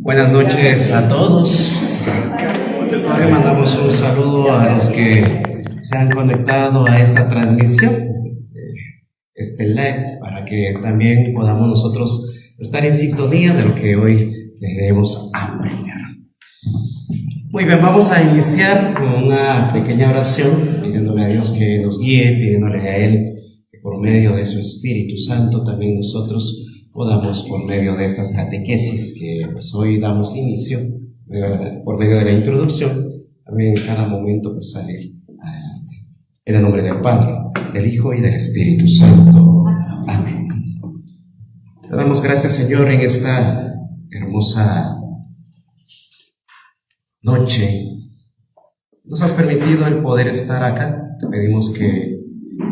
Buenas noches a todos. Le mandamos un saludo a los que se han conectado a esta transmisión, este live, para que también podamos nosotros estar en sintonía de lo que hoy debemos aprender. Muy bien, vamos a iniciar con una pequeña oración, pidiéndole a Dios que nos guíe, pidiéndole a Él que por medio de su Espíritu Santo también nosotros podamos, por medio de estas catequesis que pues hoy damos inicio, por medio de la introducción, también en cada momento pues salir adelante. En el nombre del Padre, del Hijo y del Espíritu Santo. Amén. Te damos gracias, Señor, en esta hermosa noche. Nos has permitido el poder estar acá. Te pedimos que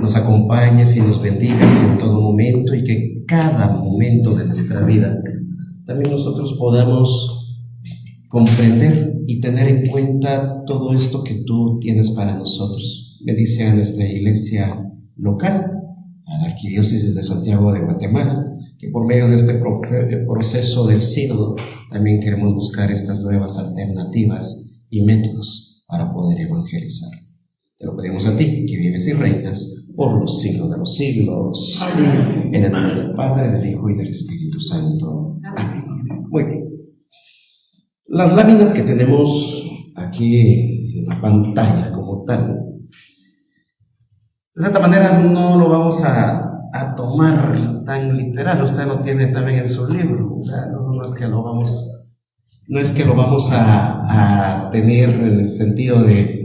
nos acompañes y nos bendigas en todo momento, y que cada momento de nuestra vida también nosotros podamos comprender y tener en cuenta todo esto que tú tienes para nosotros. Bendice a nuestra iglesia local, a la Arquidiócesis de Santiago de Guatemala, que por medio de este proceso del sínodo también queremos buscar estas nuevas alternativas y métodos para poder evangelizar. Te lo pedimos a ti, que vives y reinas por los siglos de los siglos. Amén. En el nombre del Padre, del Hijo y del Espíritu Santo. Amén. Muy bien. Las láminas que tenemos aquí en la pantalla como tal, de cierta manera no lo vamos a tomar tan literal. Usted lo tiene también en su libro. O sea, no es que lo vamos a tener en el sentido de,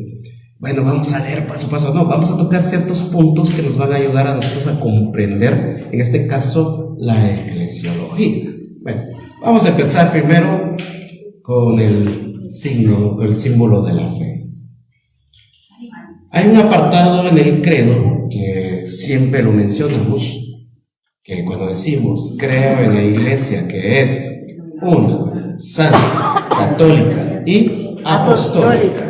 bueno, vamos a leer paso a paso. No, vamos a tocar ciertos puntos que nos van a ayudar a nosotros a comprender, en este caso, la eclesiología. Bueno, vamos a empezar primero con el símbolo de la fe. Hay un apartado en el credo que siempre lo mencionamos, que cuando decimos creo en la iglesia que es una, santa, católica y apostólica.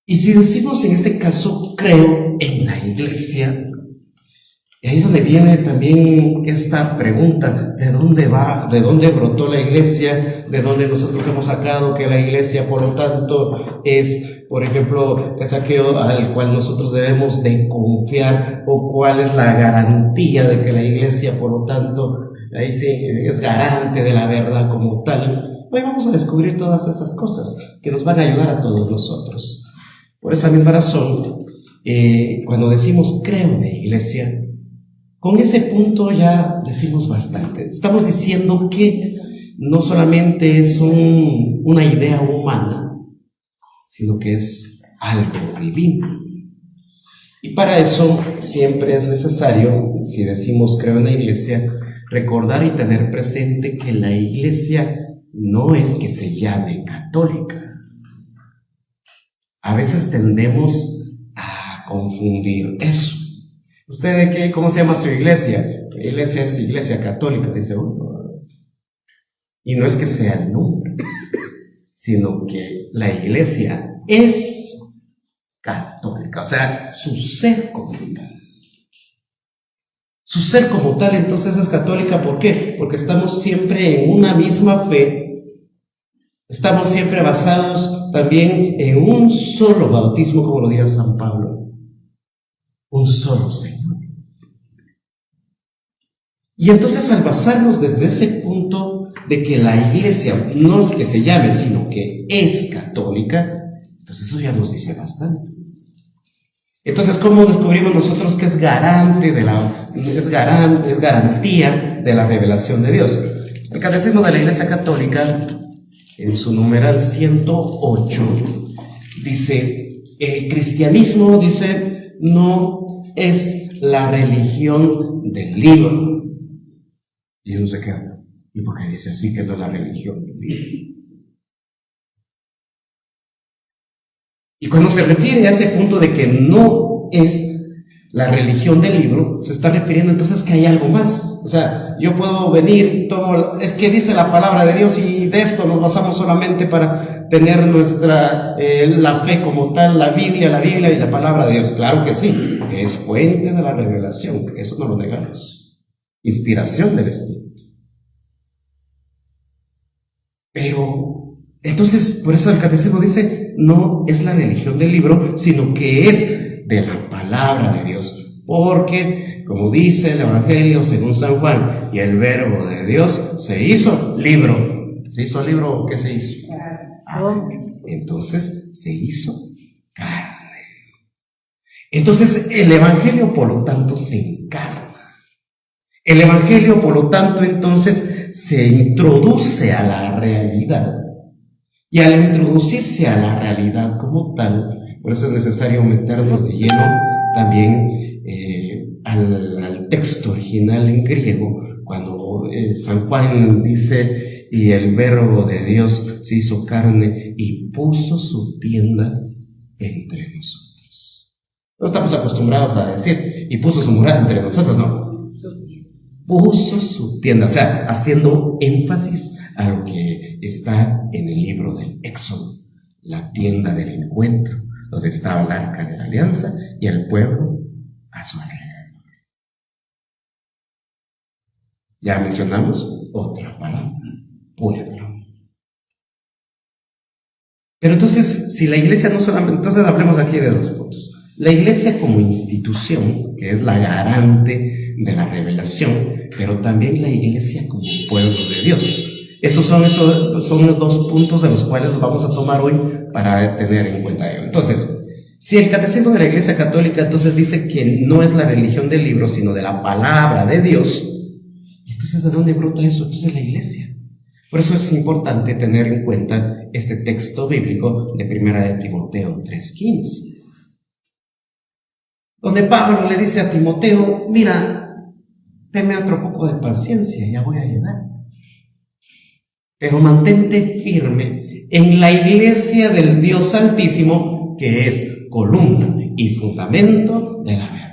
Y si decimos en este caso creo en la iglesia, y ahí es donde viene también esta pregunta: ¿de dónde brotó la iglesia? ¿De dónde nosotros hemos sacado que la iglesia, por lo tanto, es, por ejemplo, es aquello al cual nosotros debemos de confiar, o cuál es la garantía de que la iglesia, por lo tanto, ahí sí es garante de la verdad como tal? Hoy vamos a descubrir todas esas cosas que nos van a ayudar a todos nosotros. Por esa misma razón, cuando decimos creo en la iglesia, con ese punto ya decimos bastante. Estamos diciendo que no solamente es una idea humana, sino que es algo divino. Y para eso siempre es necesario, si decimos creo en la iglesia, recordar y tener presente que la iglesia no es que se llame católica. A veces tendemos a confundir eso. ¿Usted cómo se llama su iglesia? La iglesia es iglesia católica, dice uno. Y no es que sea el nombre, sino que la iglesia es católica, o sea, su ser como tal. Su ser como tal, entonces, es católica. ¿Por qué? Porque estamos siempre en una misma fe, estamos siempre basados también en un solo bautismo, como lo diría San Pablo. Un solo Señor. Y entonces, al basarnos desde ese punto de que la iglesia no es que se llame, sino que es católica, entonces eso ya nos dice bastante. Entonces, ¿cómo descubrimos nosotros que es garantía de la revelación de Dios? El Catecismo de la Iglesia Católica, en su numeral 108, dice: el cristianismo, dice, no es la religión del libro. Y uno se queda, ¿y por qué dice así que no es la religión del libro? Y cuando se refiere a ese punto de que no es la religión del libro, se está refiriendo entonces que hay algo más. O sea, yo puedo venir, es que dice la palabra de Dios, y de esto nos basamos solamente para tener la fe como tal, la Biblia y la palabra de Dios. Claro que sí, que es fuente de la revelación, eso no lo negamos. inspiración del Espíritu. Pero, entonces, por eso el catecismo dice, no es la religión del libro, sino que es de la palabra de Dios. Porque, como dice el Evangelio según San Juan, y el verbo de Dios se hizo libro. ¿Se hizo libro? ¿Qué se hizo? Entonces, se hizo carne. Entonces, el Evangelio, por lo tanto, se encarna. El Evangelio, por lo tanto, entonces, se introduce a la realidad. Y al introducirse a la realidad como tal, por eso es necesario meternos de lleno también al texto original en griego, cuando San Juan dice, y el verbo de Dios se hizo carne y puso su tienda entre nosotros. No estamos acostumbrados a decir, y puso su morada entre nosotros, no. Puso su tienda, o sea, haciendo énfasis a lo que está en el libro del Éxodo, la tienda del encuentro, donde estaba el arca de la alianza y el pueblo a su alrededor. Ya mencionamos otra palabra, pueblo. Pero entonces, si la iglesia no solamente, entonces hablemos aquí de dos puntos. La iglesia como institución, que es la garante de la revelación, pero también la iglesia como pueblo de Dios. Estos son los dos puntos de los cuales vamos a tomar hoy para tener en cuenta ello. Entonces, si el catecismo de la Iglesia Católica entonces dice que no es la religión del libro, sino de la palabra de Dios, entonces ¿de dónde brota eso? Entonces la iglesia. Por eso es importante tener en cuenta este texto bíblico de 1 de Timoteo 3:15. Donde Pablo le dice a Timoteo, mira, tenme otro poco de paciencia, ya voy a llegar. Pero mantente firme en la iglesia del Dios Altísimo, que es columna y fundamento de la verdad.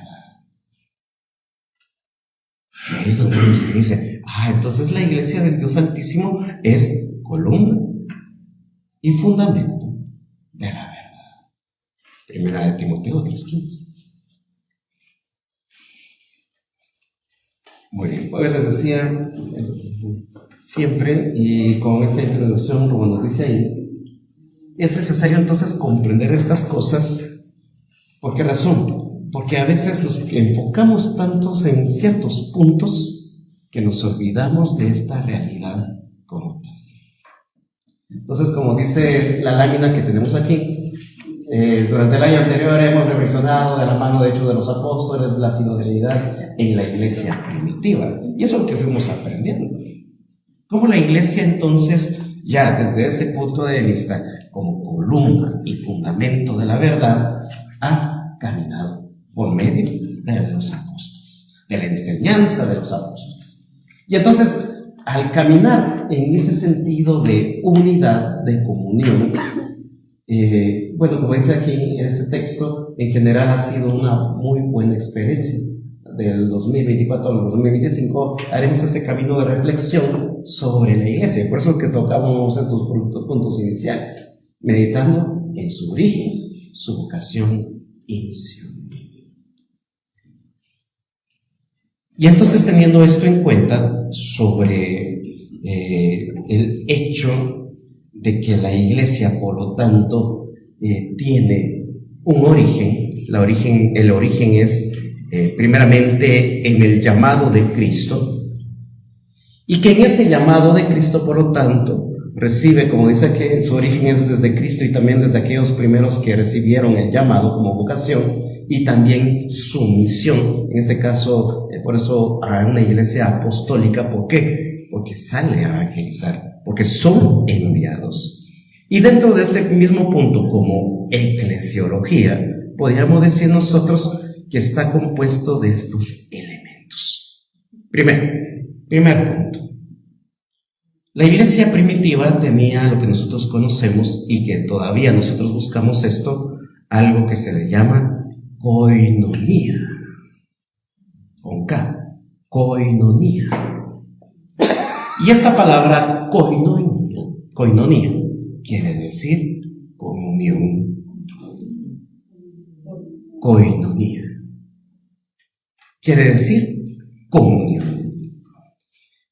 Y ahí es donde uno se dice, entonces la iglesia del Dios Altísimo es columna y fundamento de la verdad. 1 de Timoteo 3:15. Muy bien, pues les decía siempre, y con esta introducción, como nos dice ahí, es necesario entonces comprender estas cosas. ¿Por qué razón? Porque a veces nos enfocamos tantos en ciertos puntos que nos olvidamos de esta realidad como tal. Entonces, como dice la lámina que tenemos aquí, durante el año anterior hemos revisionado de la mano de hecho de los apóstoles la sinodalidad en la iglesia primitiva, y eso es lo que fuimos aprendiendo. Cómo la iglesia entonces, ya desde ese punto de vista, como columna y fundamento de la verdad, ha caminado por medio de los apóstoles, de la enseñanza de los apóstoles. Y entonces, al caminar en ese sentido de unidad, de comunión, como dice aquí en este texto, en general ha sido una muy buena experiencia. Del 2024 al 2025 haremos este camino de reflexión sobre la iglesia. Por eso que tocamos estos puntos iniciales, meditando en su origen, su vocación y misión. Y entonces, teniendo esto en cuenta sobre el hecho de que la iglesia, por lo tanto, tiene un origen, el origen es primeramente en el llamado de Cristo, y que en ese llamado de Cristo, por lo tanto, recibe, como dice aquí, su origen es desde Cristo y también desde aquellos primeros que recibieron el llamado como vocación, y también su misión, en este caso, por eso a una iglesia apostólica. ¿Por qué? Porque sale a evangelizar, porque son enviados. Y dentro de este mismo punto, como eclesiología, podríamos decir nosotros que está compuesto de estos elementos. Primer punto. La iglesia primitiva tenía lo que nosotros conocemos y que todavía nosotros buscamos esto, algo que se le llama koinonía, con K, koinonía. Y esta palabra koinonía, quiere decir comunión. Koinonía quiere decir comunión.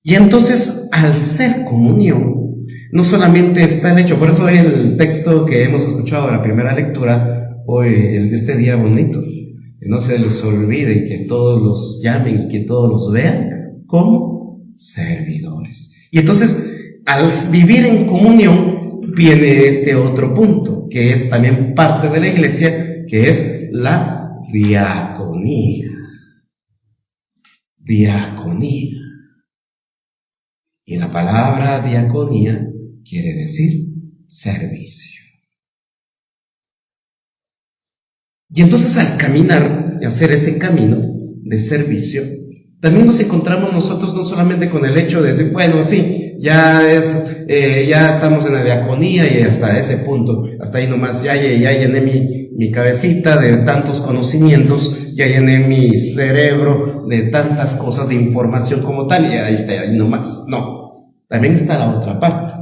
Y entonces, al ser comunión, no solamente está el hecho, por eso el texto que hemos escuchado de la primera lectura, hoy, el de este día bonito, que no se les olvide y que todos los llamen y que todos los vean como servidores. Y entonces, al vivir en comunión, viene este otro punto, que es también parte de la iglesia, que es la diaconía. Diaconía. Y la palabra diaconía quiere decir servicio. Y entonces al caminar y hacer ese camino de servicio, también nos encontramos nosotros no solamente con el hecho de decir, bueno, sí, ya estamos en la diaconía y hasta ese punto, hasta ahí nomás, ya llené mi cabecita de tantos conocimientos, ya llené mi cerebro de tantas cosas de información como tal, y ahí está, ahí nomás. No, también está la otra parte,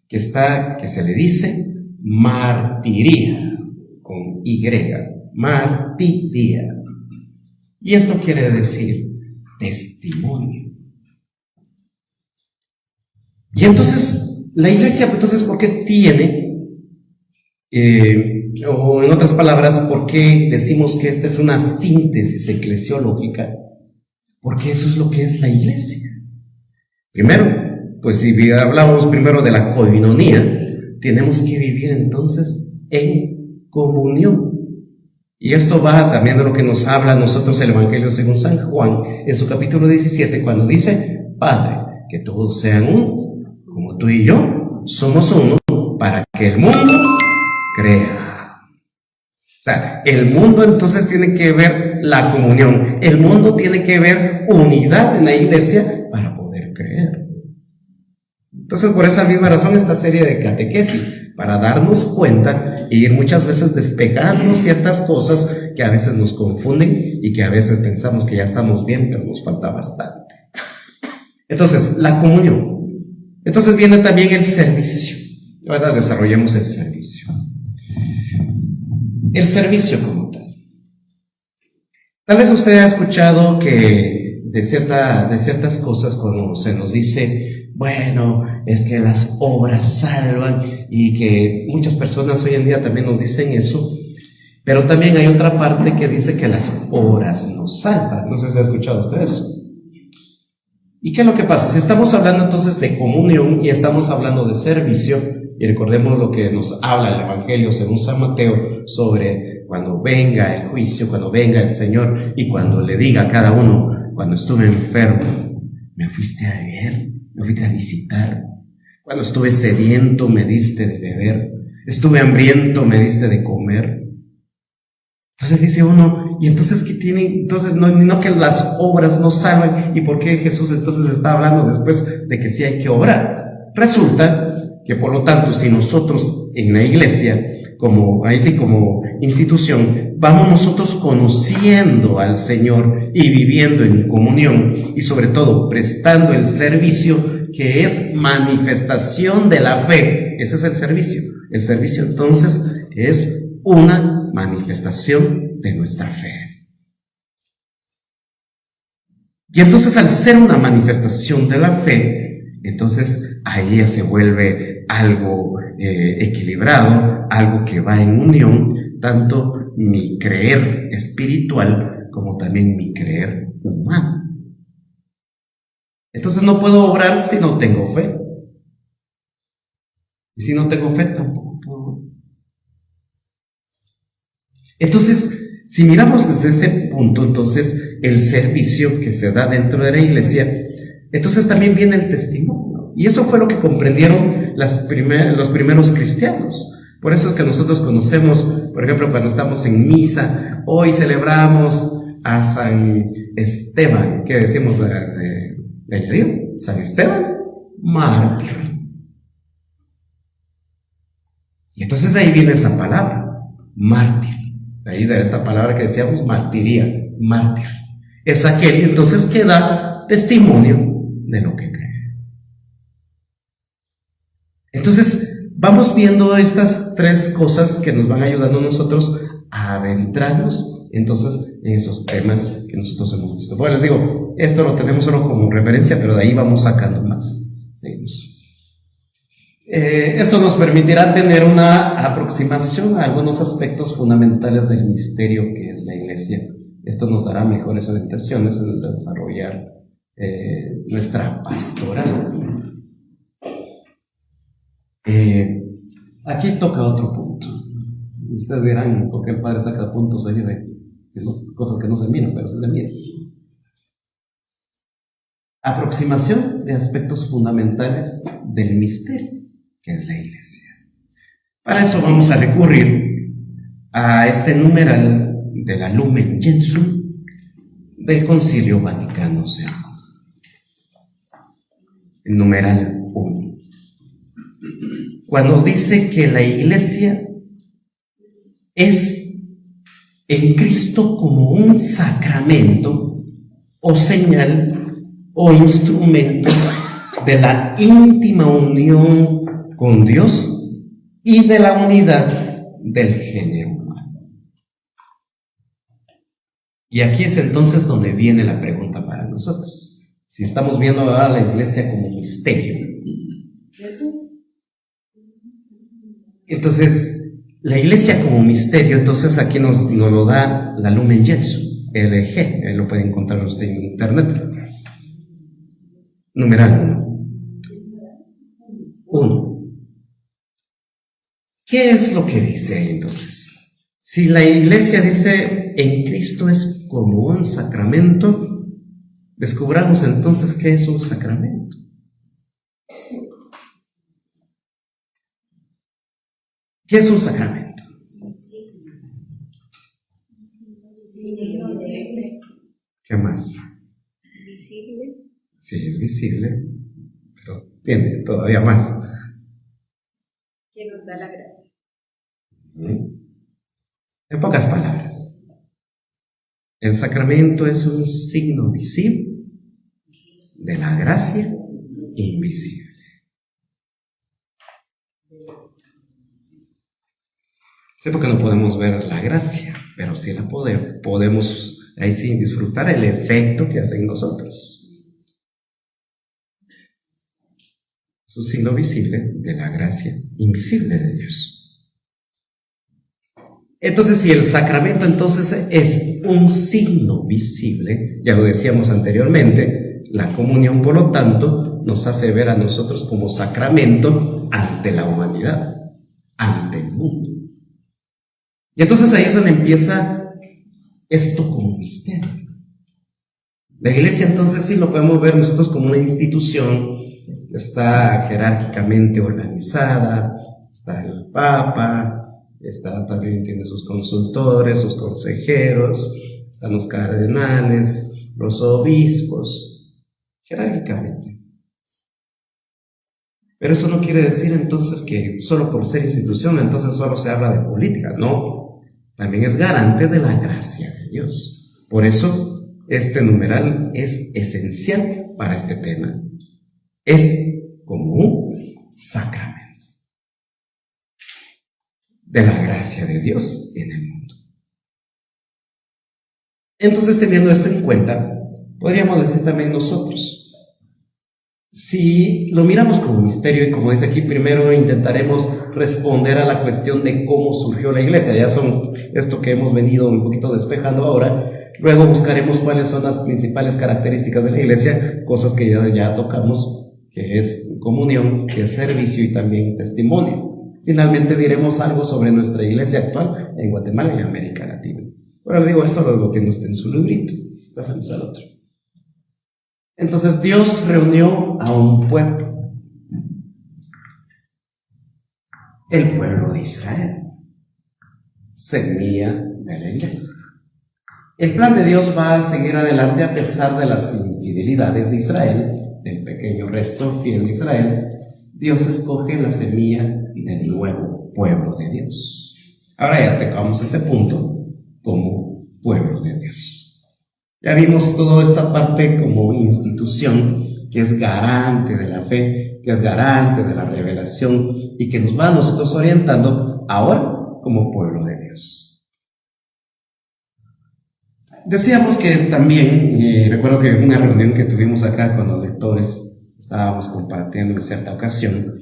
que se le dice martiría, con Y, martiría. Y esto quiere decir testimonio. Y entonces, la iglesia, entonces, ¿por qué tiene, o en otras palabras, por qué decimos que esta es una síntesis eclesiológica? Porque eso es lo que es la iglesia. Primero, pues si hablamos primero de la koinonía, tenemos que vivir entonces en comunión. Y esto va también de lo que nos habla a nosotros el Evangelio según San Juan, en su capítulo 17, cuando dice, Padre, que todos sean uno, como tú y yo somos uno, para que el mundo crea. O sea, el mundo entonces tiene que ver la comunión, el mundo tiene que ver unidad en la iglesia para poder creer. Entonces, por esa misma razón, esta serie de catequesis, para darnos cuenta e ir muchas veces despejando ciertas cosas que a veces nos confunden y que a veces pensamos que ya estamos bien, pero nos falta bastante. Entonces, la comunión. Entonces viene también el servicio. Ahora desarrollemos el servicio. El servicio como tal. Tal vez usted ha escuchado que de ciertas cosas, cuando se nos dice, bueno, es que las obras salvan, y que muchas personas hoy en día también nos dicen eso, pero también hay otra parte que dice que las obras nos salvan. No sé si ha escuchado usted eso. ¿Y qué es lo que pasa? Si estamos hablando entonces de comunión y estamos hablando de servicio, y recordemos lo que nos habla el Evangelio según San Mateo sobre cuando venga el juicio, cuando venga el Señor y cuando le diga a cada uno, cuando estuve enfermo, me fuiste a ver, me fuiste a visitar. Cuando estuve sediento, me diste de beber. Estuve hambriento, me diste de comer. Entonces dice uno, ¿y entonces qué tiene? Entonces no que las obras no salvan. ¿Y por qué Jesús entonces está hablando después de que sí hay que obrar? Resulta que por lo tanto, si nosotros en la iglesia, como institución, vamos nosotros conociendo al Señor y viviendo en comunión y sobre todo prestando el servicio, que es manifestación de la fe. Ese es el servicio. El servicio entonces es una manifestación de nuestra fe. Y entonces, al ser una manifestación de la fe, entonces ahí ya se vuelve algo equilibrado, algo que va en unión, tanto mi creer espiritual como también mi creer humano. Entonces no puedo obrar si no tengo fe. Y si no tengo fe, tampoco puedo obrar. Entonces, si miramos desde este punto, entonces el servicio que se da dentro de la iglesia, entonces también viene el testimonio. Y eso fue lo que comprendieron los primeros cristianos. Por eso es que nosotros conocemos, por ejemplo, cuando estamos en misa, hoy celebramos a San Esteban. ¿Qué decimos de añadido? San Esteban, mártir. Y entonces de ahí viene esa palabra, mártir. De ahí de esta palabra que decíamos, martiría, mártir. Es aquel entonces que da testimonio de lo que cree. Entonces, vamos viendo estas tres cosas que nos van ayudando a nosotros a adentrarnos entonces en esos temas que nosotros hemos visto. Bueno, les digo, esto lo tenemos solo como referencia, pero de ahí vamos sacando más. Seguimos. Esto nos permitirá tener una aproximación a algunos aspectos fundamentales del misterio que es la Iglesia. Esto nos dará mejores orientaciones en desarrollar nuestra pastoral. Aquí toca otro punto. Ustedes dirán, ¿por qué el Padre saca puntos ahí de cosas que no se miran, pero se le miran? Aproximación de aspectos fundamentales del misterio que es la Iglesia. Para eso vamos a recurrir a este numeral de la Lumen Gentium del Concilio Vaticano II. El numeral 1. Cuando dice que la Iglesia es en Cristo como un sacramento o señal o instrumento de la íntima unión con Dios y de la unidad del género humano. Y aquí es entonces donde viene la pregunta para nosotros. Si estamos viendo ahora la Iglesia como misterio, entonces la Iglesia como misterio, entonces aquí nos lo da la Lumen Gentium, LG, ahí lo pueden encontrar usted en internet. Numeral 1. ¿Qué es lo que dice ahí entonces? Si la Iglesia dice en Cristo es como un sacramento, descubramos entonces qué es un sacramento. ¿Qué es un sacramento? ¿Qué más? Sí, es visible, pero tiene todavía más. Que nos da la gracia. En pocas palabras, el sacramento es un signo visible de la gracia invisible. Sí, porque no podemos ver la gracia, pero sí la podemos ahí sí disfrutar el efecto que hace en nosotros. Es un signo visible de la gracia invisible de Dios. Entonces, si el sacramento entonces es un signo visible, ya lo decíamos anteriormente, la comunión, por lo tanto, nos hace ver a nosotros como sacramento ante la humanidad, ante el mundo. Y entonces ahí es donde empieza esto como misterio. La Iglesia entonces sí lo podemos ver nosotros como una institución que está jerárquicamente organizada, está el Papa, también tiene sus consultores, sus consejeros, están los cardenales, los obispos, jerárquicamente. Pero eso no quiere decir entonces que solo por ser institución entonces solo se habla de política, no, también es garante de la gracia de Dios. Por eso este numeral es esencial para este tema. Es como un sacramento de la gracia de Dios en el mundo. Entonces, teniendo esto en cuenta, podríamos decir también nosotros, si lo miramos como misterio, y como dice aquí, primero intentaremos responder a la cuestión de cómo surgió la Iglesia, ya son esto que hemos venido un poquito despejando ahora. Luego buscaremos cuáles son las principales características de la Iglesia, cosas que ya tocamos, que es comunión, que es servicio y también testimonio. Finalmente diremos algo sobre nuestra Iglesia actual en Guatemala y América Latina. Ahora le digo, esto lo tiene usted en su librito. Pasamos al otro. Entonces Dios reunió a un pueblo, el pueblo de Israel, semilla de la Iglesia. El plan de Dios va a seguir adelante a pesar de las infidelidades de Israel, del pequeño resto fiel de Israel. Dios escoge la semilla del nuevo pueblo de Dios. Ahora ya tocamos este punto como pueblo de Dios. Ya vimos toda esta parte como institución que es garante de la fe, que es garante de la revelación y que nos va a nosotros orientando ahora como pueblo de Dios. decíamos que también, recuerdo que en una reunión que tuvimos acá con los lectores, estábamos compartiendo en cierta ocasión,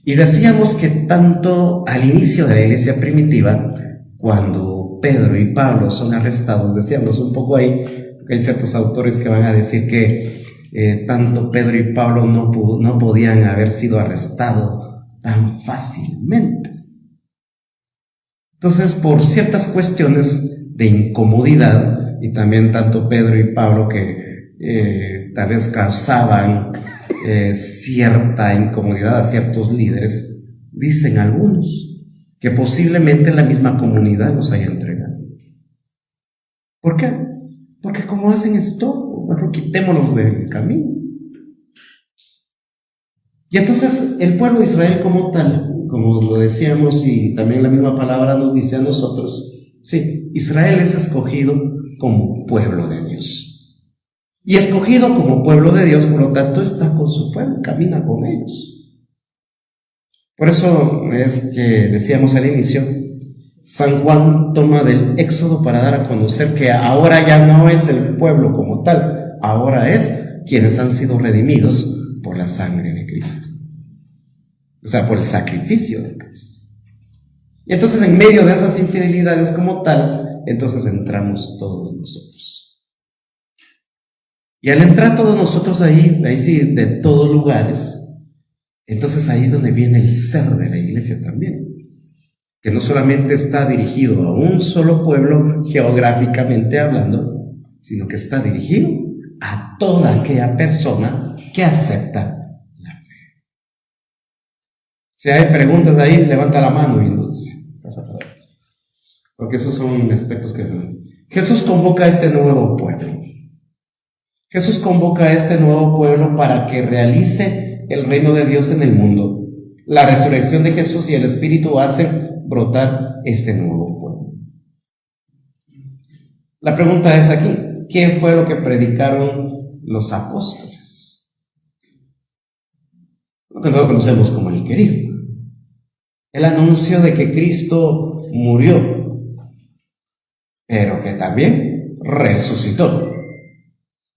y decíamos que tanto al inicio de la iglesia primitiva, cuando Pedro y Pablo son arrestados, decíamos un poco ahí, que hay ciertos autores que van a decir que tanto Pedro y Pablo no podían haber sido arrestados tan fácilmente. Entonces, por ciertas cuestiones de incomodidad, y también tanto Pedro y Pablo que tal vez causaban cierta incomodidad a ciertos líderes, dicen algunos que posiblemente la misma comunidad los haya entregado. ¿Por qué? Porque como hacen esto, mejor quitémonos del camino. Y entonces el pueblo de Israel como tal, como lo decíamos y también la misma palabra nos dice a nosotros, sí, Israel es escogido como pueblo de Dios. Y escogido como pueblo de Dios, por lo tanto, está con su pueblo, camina con ellos. Por eso es que decíamos al inicio, San Juan toma del Éxodo para dar a conocer que ahora ya no es el pueblo como tal, ahora es quienes han sido redimidos por la sangre de Cristo. O sea, por el sacrificio de Cristo. Y entonces en medio de esas infidelidades como tal, entonces entramos todos nosotros. Y al entrar todos nosotros ahí sí, de todos lugares, entonces ahí es donde viene el ser de la iglesia también, que no solamente está dirigido a un solo pueblo geográficamente hablando, sino que está dirigido a toda aquella persona que acepta la fe. Si hay preguntas ahí, levanta la mano y nos dice, porque esos son aspectos que Jesús convoca a este nuevo pueblo. Jesús convoca a este nuevo pueblo para que realice el reino de Dios en el mundo. La resurrección de Jesús y el Espíritu hacen brotar este nuevo pueblo. La pregunta es aquí, ¿qué fue lo que predicaron los apóstoles? Lo que nosotros conocemos como el querigma. El anuncio de que Cristo murió, pero que también resucitó.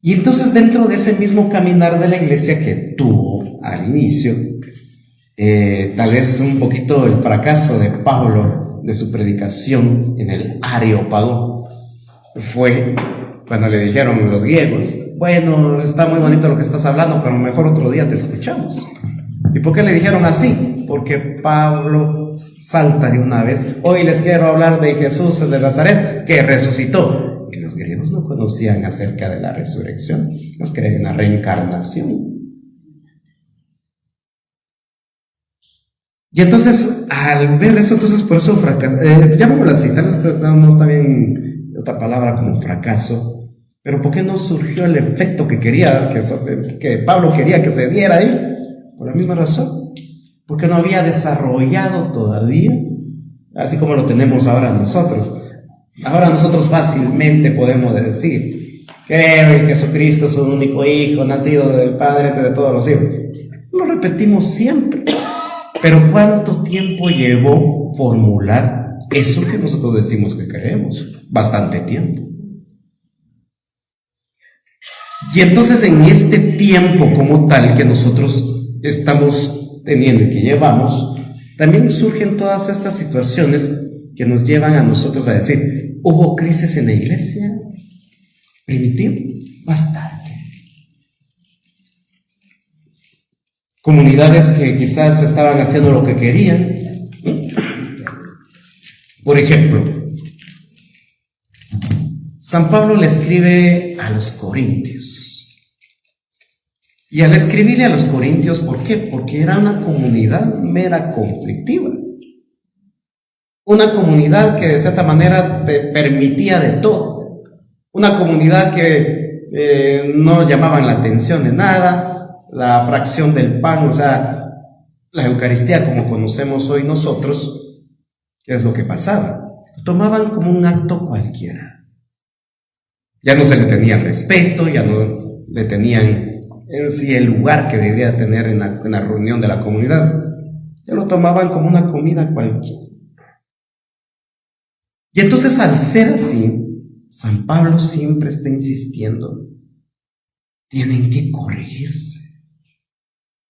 Y entonces dentro de ese mismo caminar de la iglesia que tuvo al inicio, tal vez un poquito el fracaso de Pablo de su predicación en el Areópago fue cuando le dijeron los griegos, bueno, está muy bonito lo que estás hablando, pero mejor otro día te escuchamos. ¿Y por qué le dijeron así? Porque Pablo salta de una vez, hoy les quiero hablar de Jesús de Nazaret que resucitó. Que los griegos no conocían acerca de la resurrección, ellos creían en la reencarnación. Y entonces, al ver eso, entonces por eso fracasó. Llamémoslo así, tal vez no está bien esta palabra como fracaso, pero ¿por qué no surgió el efecto que quería, que Pablo quería que se diera ahí? Por la misma razón, porque no había desarrollado todavía, así como lo tenemos ahora nosotros. Ahora nosotros fácilmente podemos decir, creo en Jesucristo, su único Hijo, nacido del Padre de todos los hijos. Lo repetimos siempre. Pero ¿cuánto tiempo llevó formular eso que nosotros decimos que creemos? Bastante tiempo. Y entonces en este tiempo como tal que nosotros estamos teniendo y que llevamos, también surgen todas estas situaciones que nos llevan a nosotros a decir, ¿hubo crisis en la iglesia primitiva? Bastante. Comunidades que quizás estaban haciendo lo que querían. Por ejemplo, San Pablo le escribe a los corintios. Y al escribirle a los corintios, ¿por qué? Porque era una comunidad mera conflictiva. Una comunidad que de cierta manera te permitía de todo. Una comunidad que no llamaban la atención de nada, la fracción del pan, o sea, la Eucaristía como conocemos hoy nosotros, ¿qué es lo que pasaba? Lo tomaban como un acto cualquiera. Ya no se le tenía respeto, ya no le tenían en sí el lugar que debía tener en la reunión de la comunidad. Ya lo tomaban como una comida cualquiera. Y entonces al ser así, San Pablo siempre está insistiendo, tienen que corregirse.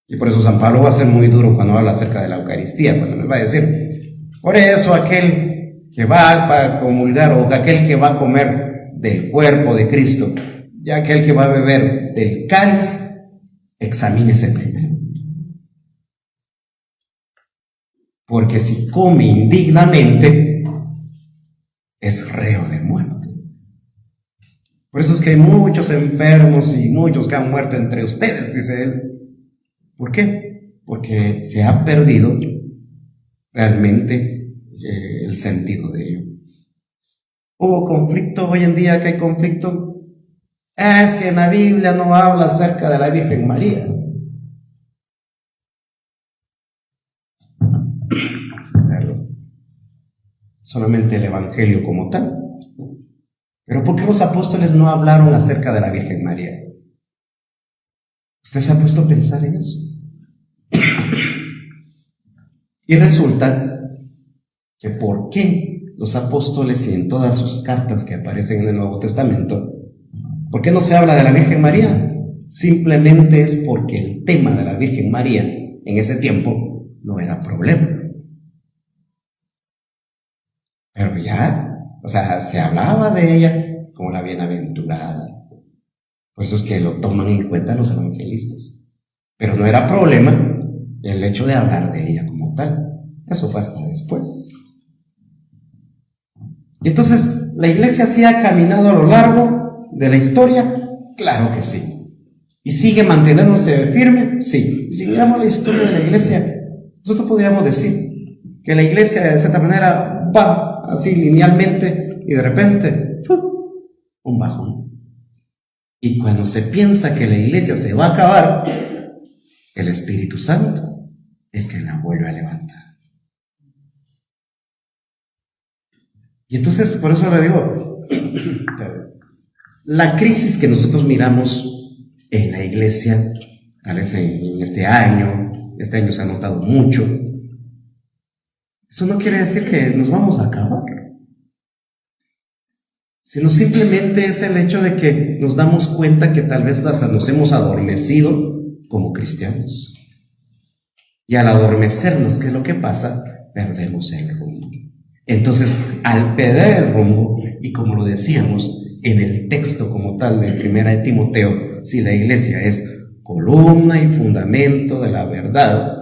Y por eso San Pablo va a ser muy duro cuando habla acerca de la Eucaristía, cuando nos va a decir, por eso aquel que va a comulgar o aquel que va a comer del cuerpo de Cristo, y aquel que va a beber del cáliz, examínese primero. Porque si come indignamente, es reo de muerte. Por eso es que hay muchos enfermos y muchos que han muerto entre ustedes, dice él. ¿Por qué? Porque se ha perdido realmente el sentido de ello. ¿Hubo conflicto hoy en día? ¿Que hay conflicto? Es que en la Biblia no habla acerca de la Virgen María. Perdón. Solamente el Evangelio como tal. Pero ¿por qué los apóstoles no hablaron acerca de la Virgen María? ¿Usted se ha puesto a pensar en eso? Y resulta que ¿por qué los apóstoles y en todas sus cartas que aparecen en el Nuevo Testamento, por qué no se habla de la Virgen María? Simplemente es porque el tema de la Virgen María en ese tiempo no era problema. Pero ya, se hablaba de ella como la bienaventurada. Por eso es que lo toman en cuenta los evangelistas. Pero no era problema el hecho de hablar de ella como tal. Eso fue hasta después. Y entonces, ¿la iglesia sí ha caminado a lo largo de la historia? Claro que sí. ¿Y sigue manteniéndose firme? Sí. Si miramos la historia de la iglesia, nosotros podríamos decir que la iglesia de cierta manera va así linealmente y de repente, un bajón. Y cuando se piensa que la iglesia se va a acabar, el Espíritu Santo es que la vuelve a levantar. Y entonces, por eso le digo, la crisis que nosotros miramos en la iglesia, tal vez en este año se ha notado mucho, eso no quiere decir que nos vamos a acabar, sino simplemente es el hecho de que nos damos cuenta que tal vez hasta nos hemos adormecido como cristianos. Y al adormecernos, ¿qué es lo que pasa? Perdemos el rumbo. Entonces, al perder el rumbo, y como lo decíamos en el texto como tal de 1 de Timoteo, si la iglesia es columna y fundamento de la verdad,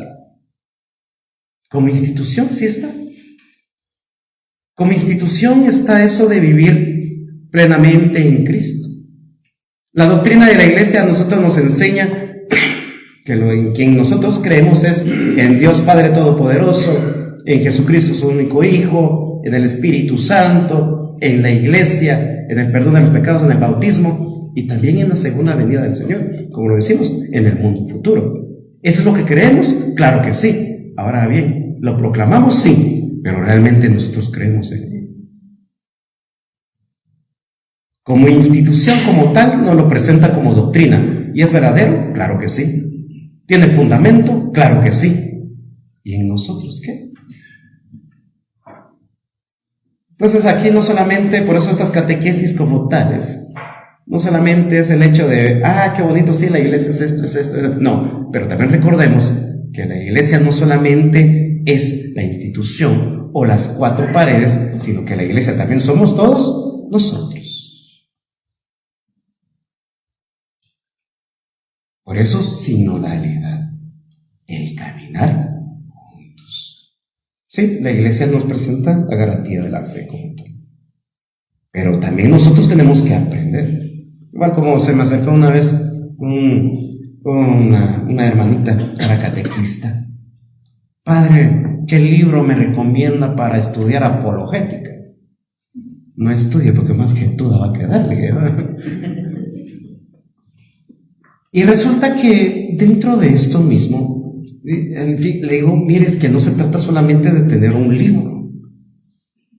como institución sí está. Como institución está eso de vivir plenamente en Cristo. La doctrina de la iglesia a nosotros nos enseña que lo en quien nosotros creemos es en Dios Padre Todopoderoso, en Jesucristo su único Hijo, en el Espíritu Santo, en la iglesia, en el perdón de los pecados, en el bautismo y también en la segunda venida del Señor, como lo decimos, en el mundo futuro. ¿Eso es lo que creemos? Claro que sí. Ahora bien, ¿lo proclamamos? Sí, pero realmente nosotros creemos en él. Como institución como tal, nos lo presenta como doctrina. ¿Y es verdadero? Claro que sí. ¿Tiene fundamento? Claro que sí. ¿Y en nosotros qué? Entonces aquí no solamente, por eso estas catequesis como tales, no solamente es el hecho de, qué bonito, sí, la iglesia es esto, no, pero también recordemos que la iglesia no solamente es la institución o las cuatro paredes, sino que la iglesia también somos todos nosotros. Por eso, sinodalidad, el caminar juntos. Sí, la iglesia nos presenta la garantía de la fe como tal. Pero también nosotros tenemos que aprender. Igual como se me acercó una vez una hermanita, era catequista. Padre, ¿qué libro me recomienda para estudiar apologética? No estudie porque más que duda va a quedarle. Y resulta que dentro de esto mismo, en fin, le digo, mire, es que no se trata solamente de tener un libro.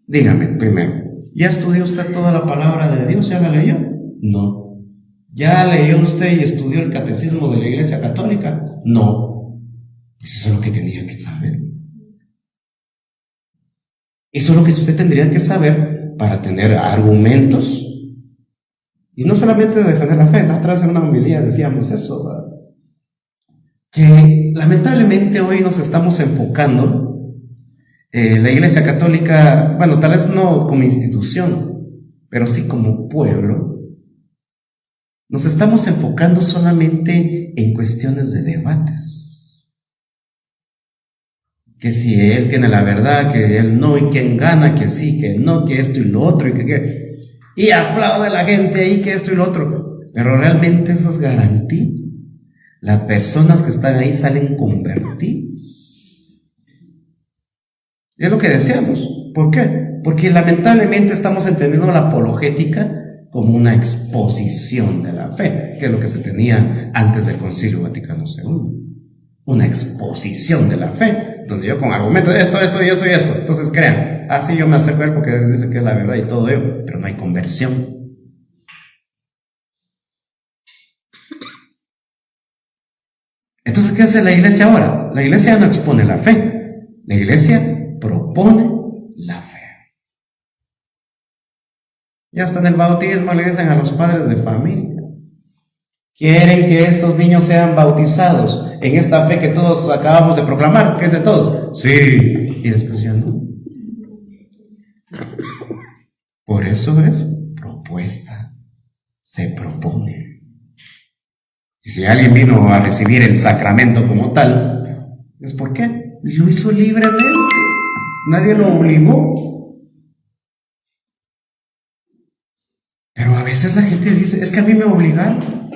Dígame, primero, ¿ya estudió usted toda la palabra de Dios? ¿Ya la leyó? No. ¿Ya leyó usted y estudió el catecismo de la Iglesia Católica? No. Pues eso es lo que tenía que saber. Eso es lo que usted tendría que saber para tener argumentos Y no solamente de defender la fe, la otra vez en una homilía decíamos eso, ¿verdad? Que lamentablemente hoy nos estamos enfocando, la Iglesia Católica, bueno, tal vez no como institución, pero sí como pueblo, nos estamos enfocando solamente en cuestiones de debates. Que si él tiene la verdad, que él no, y quién gana, que sí, que no, que esto y lo otro, y aplaude a la gente ahí, que esto y lo otro. Pero realmente eso es garantía. Las personas que están ahí salen convertidas. Y es lo que decíamos. ¿Por qué? Porque lamentablemente estamos entendiendo la apologética como una exposición de la fe, que es lo que se tenía antes del Concilio Vaticano II. Una exposición de la fe, donde yo con argumentos, esto y esto y esto. Entonces crean, así yo me acerco a él porque dice que es la verdad y todo ello, pero no hay conversión. Entonces, ¿qué hace la iglesia ahora? La iglesia ya no expone la fe, la iglesia propone la fe. Ya hasta en el bautismo le dicen a los padres de familia: ¿quieren que estos niños sean bautizados en esta fe que todos acabamos de proclamar, que es de todos? Sí, y después ya no. Por eso es propuesta, se propone. Y si alguien vino a recibir el sacramento como tal, ¿es por qué? Lo hizo libremente, nadie lo obligó. Pero a veces la gente dice, es que a mí me obligaron.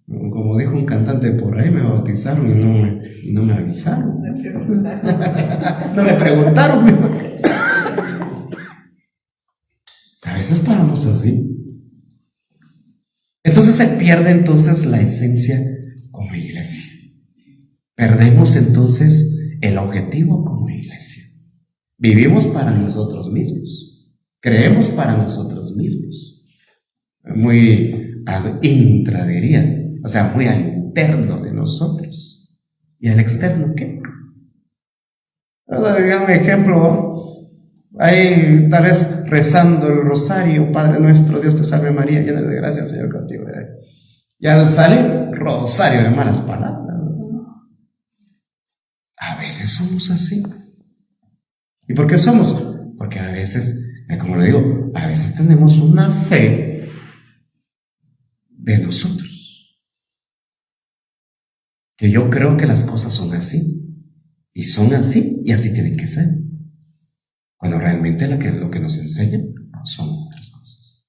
Como dijo un cantante por ahí, me bautizaron y no me avisaron. No me preguntaron. A veces paramos así. Entonces se pierde entonces la esencia como iglesia. Perdemos entonces el objetivo como iglesia. Vivimos para nosotros mismos. Creemos para nosotros mismos. Muy ad intra, diría. O sea, muy al interno de nosotros. ¿Y al externo qué? Vamos a dar un ejemplo. Ahí tal vez rezando el rosario, Padre nuestro, Dios te salve María, llena de gracia, el Señor contigo. Y al salir, rosario de malas palabras. A veces somos así. ¿Y por qué somos? Porque a veces, como le digo, a veces tenemos una fe de nosotros. Que yo creo que las cosas son así. Y son así, y así tienen que ser. Cuando realmente lo que nos enseñan son otras cosas.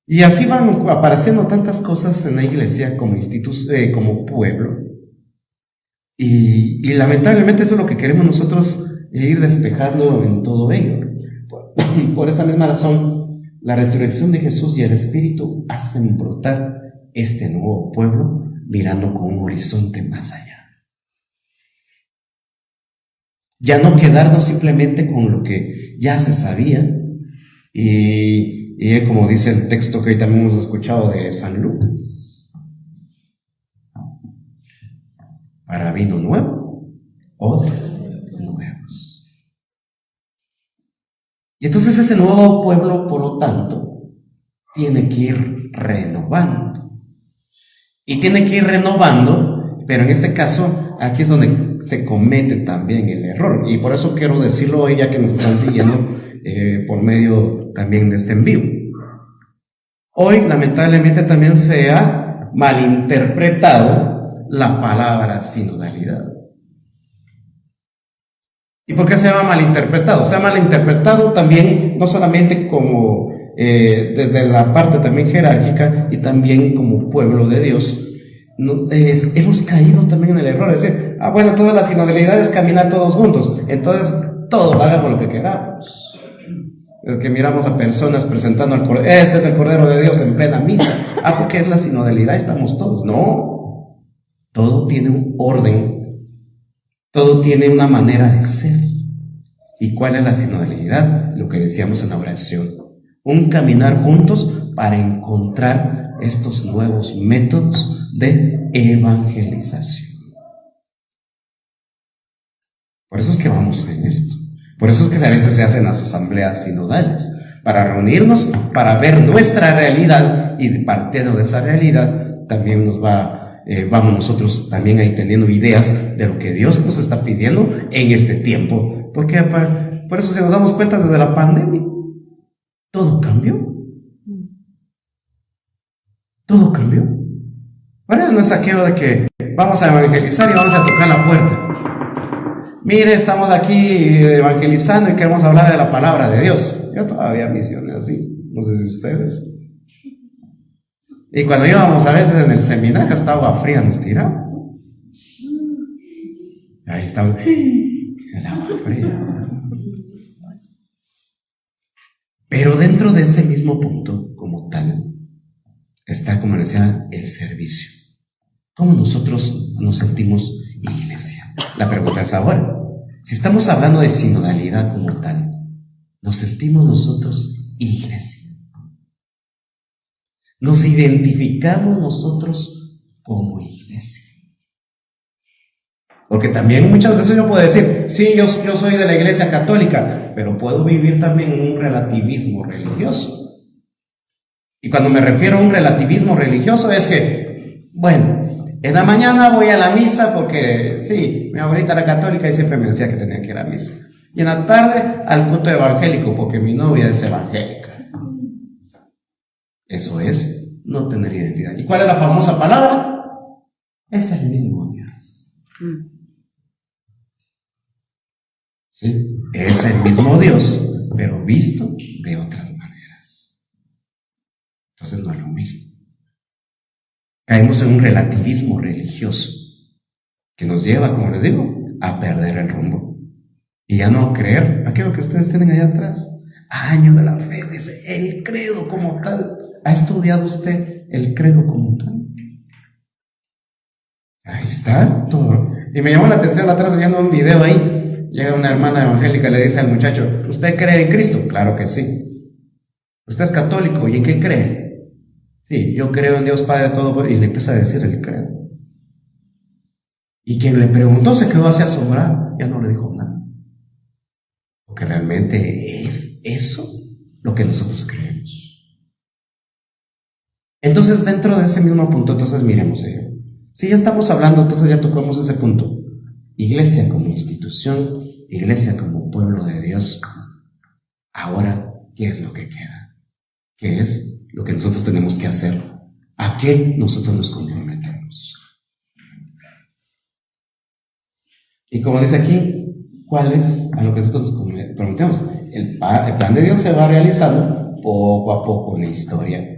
Y así van apareciendo tantas cosas en la iglesia como como pueblo. Y lamentablemente eso es lo que queremos nosotros ir despejando en todo ello. Por esa misma razón, la resurrección de Jesús y el Espíritu hacen brotar este nuevo pueblo mirando con un horizonte más allá. Ya no quedarnos simplemente con lo que ya se sabía, y como dice el texto que hoy también hemos escuchado de San Lucas: para vino nuevo, odres nuevos. Y entonces ese nuevo pueblo, por lo tanto, tiene que ir renovando. Y tiene que ir renovando, pero en este caso, aquí es donde se comete también el error, y por eso quiero decirlo hoy, ya que nos están siguiendo por medio también de este en vivo. Hoy lamentablemente también se ha malinterpretado la palabra sinodalidad. ¿Y por qué se ha malinterpretado? Se ha malinterpretado también no solamente como desde la parte también jerárquica, y también como pueblo de Dios. Hemos caído también en el error de decir, bueno, toda la sinodalidad es caminar todos juntos, entonces todos hagamos lo que queramos. Es que miramos a personas presentando al Cordero, este es el Cordero de Dios en plena misa. Porque es la sinodalidad, estamos todos. No, todo tiene un orden, todo tiene una manera de ser. ¿Y cuál es la sinodalidad? Lo que decíamos en la oración: un caminar juntos para encontrar estos nuevos métodos de evangelización. Por eso es que vamos en esto. Por eso es que a veces se hacen las asambleas sinodales, para reunirnos, para ver nuestra realidad, y partiendo de esa realidad también vamos nosotros también ahí teniendo ideas de lo que Dios nos está pidiendo en este tiempo. Porque por eso, si nos damos cuenta, desde la pandemia todo cambió. Todo cambió. Ahora no es aquello de que vamos a evangelizar y vamos a tocar la puerta. Mire, estamos aquí evangelizando y queremos hablar de la palabra de Dios. Yo todavía misiones así, no sé si ustedes. Y cuando íbamos a veces en el seminario, hasta agua fría nos tiraba. Ahí estaba el agua fría. Pero dentro de ese mismo punto, como tal, está, como decía, el servicio. ¿Cómo nosotros nos sentimos iglesia? La pregunta es ahora, si estamos hablando de sinodalidad como tal, ¿nos sentimos nosotros iglesia? ¿Nos identificamos nosotros como iglesia? Porque también muchas veces yo puedo decir, sí, yo soy de la iglesia católica, pero puedo vivir también en un relativismo religioso. Y cuando me refiero a un relativismo religioso es que, bueno, en la mañana voy a la misa porque, sí, mi abuelita era católica y siempre me decía que tenía que ir a la misa. Y en la tarde al culto evangélico porque mi novia es evangélica. Eso es no tener identidad. ¿Y cuál es la famosa palabra? Es el mismo Dios. Sí, es el mismo Dios, pero visto de otras maneras. Entonces no es lo mismo. Caemos en un relativismo religioso que nos lleva, como les digo, a perder el rumbo y ya no creer aquello que ustedes tienen allá atrás. Año de la fe, dice el credo como tal. ¿Ha estudiado usted el credo como tal? Ahí está todo. Y me llamó la atención atrás viendo un video ahí. Llega una hermana evangélica y le dice al muchacho, ¿usted cree en Cristo? Claro que sí. ¿Usted es católico? ¿Y en qué cree? Sí, yo creo en Dios Padre Todo. Y le empieza a decir el credo. Y quien le preguntó se quedó así asombrado. Ya no le dijo nada. Porque realmente es eso lo que nosotros creemos. Entonces, dentro de ese mismo punto, entonces miremos, si ya estamos hablando, entonces ya tocamos ese punto. Iglesia como institución, iglesia como pueblo de Dios. Ahora, ¿qué es lo que queda? ¿Qué es lo que nosotros tenemos que hacer? ¿A qué nosotros nos comprometemos? Y como dice aquí, ¿cuál es a lo que nosotros nos comprometemos? El plan de Dios se va realizando poco a poco en la historia.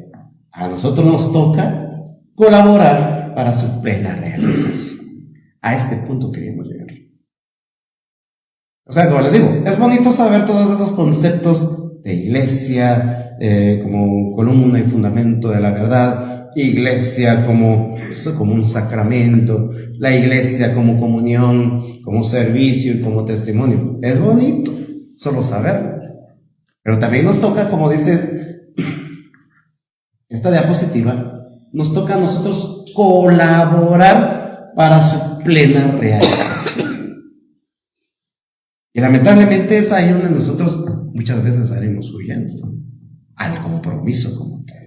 A nosotros nos toca colaborar para su plena realización. A este punto queríamos llegar. O sea, como les digo, es bonito saber todos esos conceptos de iglesia, como columna y fundamento de la verdad, iglesia como un sacramento, la iglesia como comunión, como servicio y como testimonio. Es bonito solo saberlo. Pero también nos toca, como dices, esta diapositiva, nos toca a nosotros colaborar para su plena realización. Y lamentablemente es ahí donde nosotros muchas veces salimos huyendo, ¿no? Al compromiso como tal.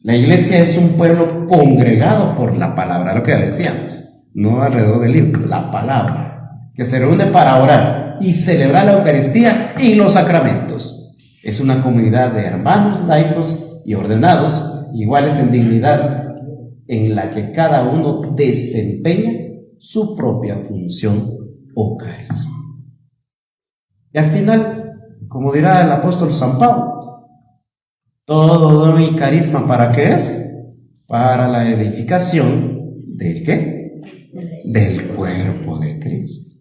La iglesia es un pueblo congregado por la palabra, lo que decíamos, no alrededor del libro, la palabra, que se reúne para orar y celebrar la Eucaristía y los sacramentos. Es una comunidad de hermanos laicos y ordenados, iguales en dignidad, en la que cada uno desempeña su propia función o carisma. Y al final, como dirá el apóstol San Pablo, todo don y carisma, ¿para qué es? Para la edificación ¿del qué? Del cuerpo de Cristo.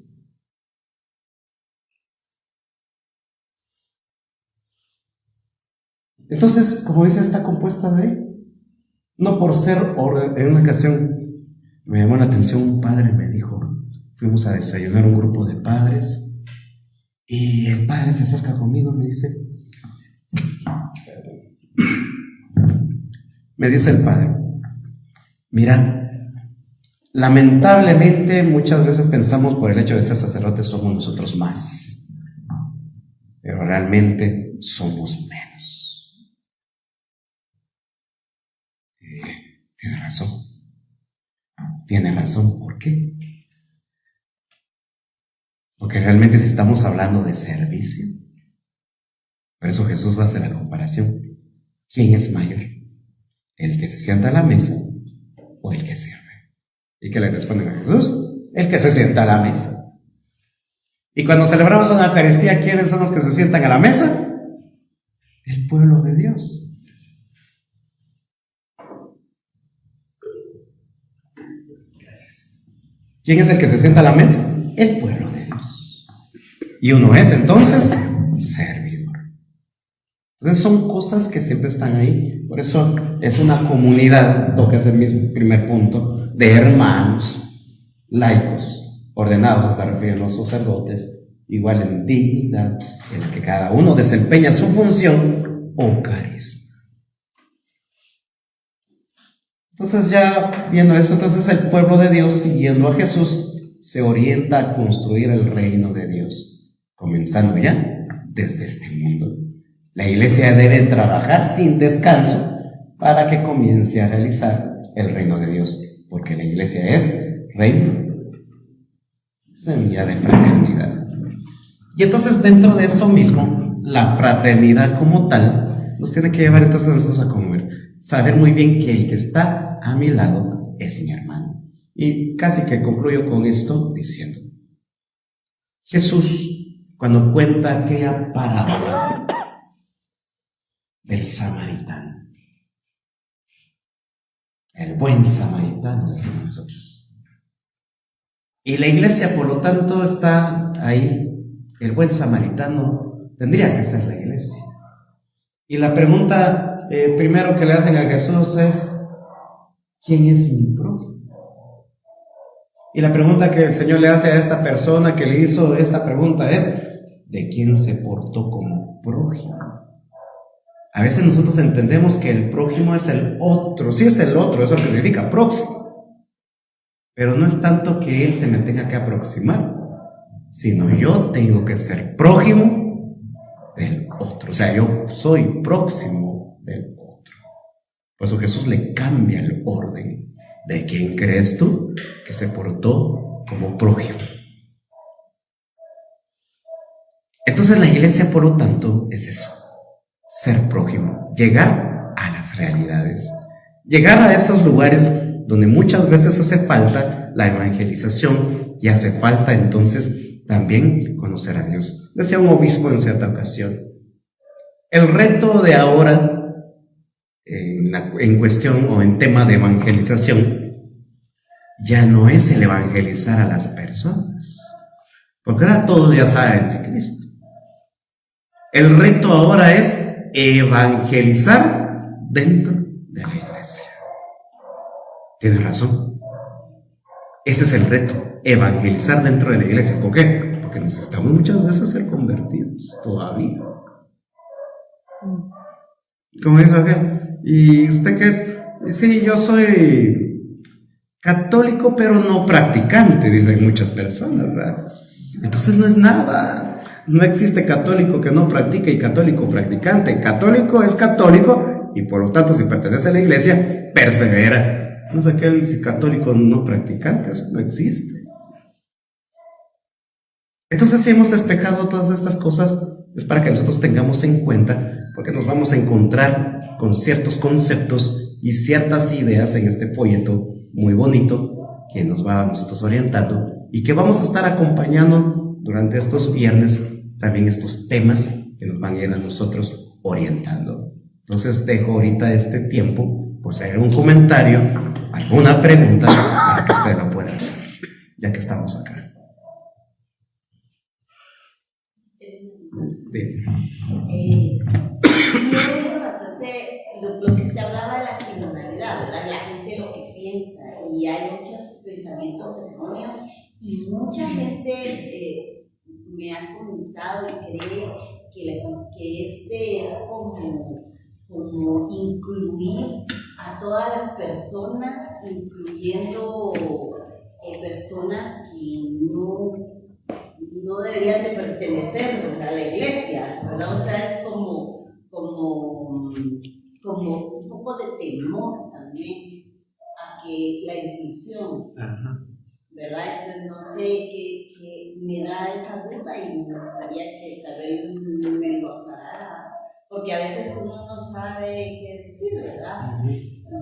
Entonces, como dice, está compuesta de, no por ser orden. En una ocasión me llamó la atención, un padre me dijo, fuimos a desayunar un grupo de padres, y el padre se acerca conmigo y me dice el padre, mira, lamentablemente muchas veces pensamos por el hecho de ser sacerdotes somos nosotros más realmente somos menos. Tiene razón. Tiene razón. ¿Por qué? Porque realmente si estamos hablando de servicio, por eso Jesús hace la comparación. ¿Quién es mayor? ¿El que se sienta a la mesa o el que sirve? ¿Y qué le responden a Jesús? El que se sienta a la mesa. Y cuando celebramos una Eucaristía, ¿quiénes son los que se sientan a la mesa? El pueblo de Dios. Gracias. ¿Quién es el que se sienta a la mesa? El pueblo de Dios. Y uno es entonces servidor. Entonces son cosas que siempre están ahí. Por eso es una comunidad, toca ese mismo primer punto, de hermanos, laicos, ordenados, se refieren a los sacerdotes, igual en dignidad, en la que cada uno desempeña su función o carisma. Entonces ya viendo eso, entonces el pueblo de Dios, siguiendo a Jesús, se orienta a construir el reino de Dios, comenzando ya desde este mundo. La iglesia debe trabajar sin descanso para que comience a realizar el reino de Dios, porque la iglesia es reino, semilla de fraternidad. Y entonces dentro de eso mismo, la fraternidad como tal nos tiene que llevar entonces a nosotros a comer, saber muy bien que el que está a mi lado es mi hermano. Y casi que concluyo con esto diciendo, Jesús, cuando cuenta aquella parábola del samaritano, el buen samaritano, decimos nosotros, y la iglesia por lo tanto está ahí. El buen samaritano tendría que ser la iglesia. Y la pregunta primero que le hacen a Jesús es, ¿quién es mi prójimo? Y la pregunta que el Señor le hace a esta persona que le hizo esta pregunta es, ¿de quién se portó como prójimo? A veces nosotros entendemos que el prójimo es el otro. Sí es el otro, eso es lo que significa próximo. Pero no es tanto que él se me tenga que aproximar, sino yo tengo que ser prójimo del otro. O sea, yo soy próximo del otro. Por eso Jesús le cambia el orden. ¿De quién crees tú que se portó como prójimo? Entonces la iglesia, por lo tanto, es eso. Ser prójimo. Llegar a las realidades. Llegar a esos lugares donde muchas veces hace falta la evangelización y hace falta entonces también conocer a Dios. Decía un obispo en cierta ocasión, el reto de ahora en cuestión o en tema de evangelización ya no es el evangelizar a las personas, porque ahora todos ya saben de Cristo. El reto ahora es evangelizar dentro de la iglesia. Tiene razón. Ese es el reto, evangelizar dentro de la iglesia. ¿Por qué? Porque necesitamos muchas veces ser convertidos todavía. Como dice aquel, ¿y usted qué es? Sí, yo soy católico, pero no practicante, dicen muchas personas, ¿verdad? Entonces no es nada. No existe católico que no practique y católico practicante. Católico es católico y por lo tanto, si pertenece a la iglesia, persevera. No es aquel católico no practicante, eso no existe. Entonces, si hemos despejado todas estas cosas, es para que nosotros tengamos en cuenta, porque nos vamos a encontrar con ciertos conceptos y ciertas ideas en este folleto muy bonito que nos va a nosotros orientando y que vamos a estar acompañando durante estos viernes también estos temas que nos van a ir a nosotros orientando. Entonces, dejo ahorita este tiempo por si hay algún comentario, alguna pregunta, para que usted lo pueda hacer, ya que estamos acá. Bastante lo que usted hablaba de la sinodalidad, ¿verdad? La gente lo que piensa, y hay muchos pensamientos erróneos, y mucha gente me ha comentado y cree que este es como incluir a todas las personas, incluyendo personas que no deberían de pertenecer, o sea, a la iglesia, ¿verdad? O sea, es como un poco de temor también a que la inclusión, ¿verdad? Entonces no sé qué me da esa duda y me gustaría que tal vez me lo aclarara, porque a veces uno no sabe qué decir, ¿verdad?